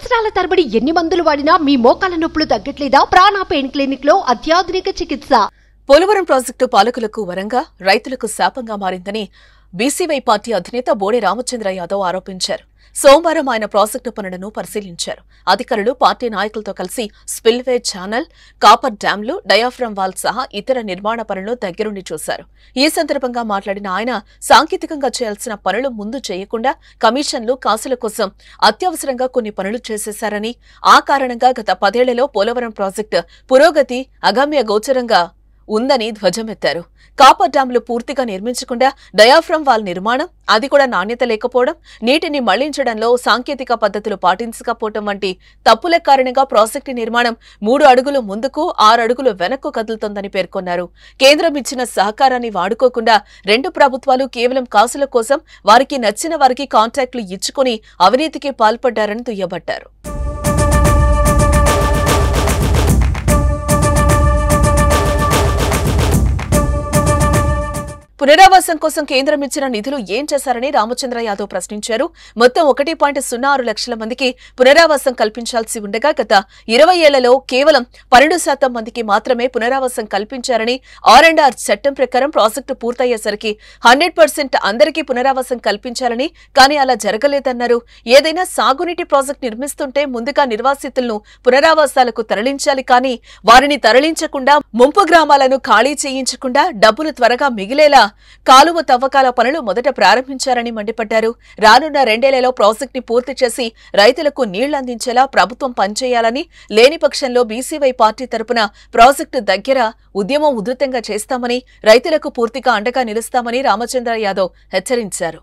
సంవత్సరాల తరబడి ఎన్ని మందులు వాడినా మీ మోకాల నొప్పులు తగ్గట్లేదా? ప్రాణ పెయిన్ క్లినిక్ లో అత్యాధునిక చికిత్స. పోలవరం ప్రాజెక్టు పాలకులకు వరంగా రైతులకు శాపంగా మారిందని బీసీవై పార్టీ అధినేత బోడే రామచంద్ర యాదవ్ ఆరోపించారు. సోమవారం ఆయన ప్రాజెక్టు పనులను పరిశీలించారు. అధికారులు పార్టీ నాయకులతో కలిసి స్పిల్వే ఛానల్, కాపర్ డ్యాంలు, డయాఫ్రమ్ వాల్ సహా ఇతర నిర్మాణ పనులను దగ్గరుండి చూశారు. ఈ సందర్భంగా మాట్లాడిన ఆయన సాంకేతికంగా చేయాల్సిన పనులు ముందు చేయకుండా కమిషన్లు, కాసుల కోసం అత్యవసరంగా కొన్ని పనులు చేసేశారని, ఆ కారణంగా గత 10 ఏళ్లలో పోలవరం ప్రాజెక్టు పురోగతి అగమ్య గోచరంగా ఉందని ధ్వజమెత్తారు. కాపర్ డ్యాంలు పూర్తిగా నిర్మించకుండా డయాఫ్రమ్ వాల్ నిర్మాణం, అది కూడా నాణ్యత లేకపోవడం, నీటిని మళ్లించడంలో సాంకేతిక పద్ధతులు పాటించకపోవడం వంటి తప్పుల కారణంగా ప్రాజెక్టు నిర్మాణం 3 అడుగులు ముందుకు 6 అడుగులు వెనక్కు కదులుతోందని పేర్కొన్నారు. కేంద్రం ఇచ్చిన సహకారాన్ని వాడుకోకుండా 2 ప్రభుత్వాలు కేవలం కాసుల కోసం వారికి నచ్చిన వారికి కాంట్రాక్టులు ఇచ్చుకుని అవినీతికి పాల్పడ్డారని దుయ్యబట్టారు. పునరావాసం కోసం కేంద్రం ఇచ్చిన నిధులు ఏం చేశారని రామచంద్ర యాదవ్ ప్రశ్నించారు. మొత్తం 1.06 లక్షల మందికి పునరావాసం కల్పించాల్సి ఉండగా గత 20 ఏళ్లలో కేవలం 12% మందికి మాత్రమే పునరావాసం కల్పించారని, R&R చట్టం ప్రకారం ప్రాజెక్టు పూర్తయ్యేసరికి 100% అందరికీ పునరావాసం కల్పించాలని, కానీ అలా జరగలేదన్నారు. ఏదైనా సాగునీటి ప్రాజెక్టు నిర్మిస్తుంటే ముందుగా నిర్వాసితులను పునరావాసాలకు తరలించాలి, కానీ వారిని తరలించకుండా ముంపు గ్రామాలను ఖాళీ చేయించకుండా డబ్బులు త్వరగా మిగిలేలా కాలువ తవ్వకాల పనులు మొదట ప్రారంభించారని మండిపడ్డారు. రానున్న 2 ఏళ్లలో ప్రాజెక్టుని పూర్తి చేసి రైతులకు నీళ్లందించేలా ప్రభుత్వం పనిచేయాలని, లేని పక్షంలో బీసీవై పార్టీ తరపున ప్రాజెక్టు దగ్గర ఉద్యమం ఉధృతంగా చేస్తామని, రైతులకు పూర్తిగా అండగా నిలుస్తామని రామచంద్ర యాదవ్ హెచ్చరించారు.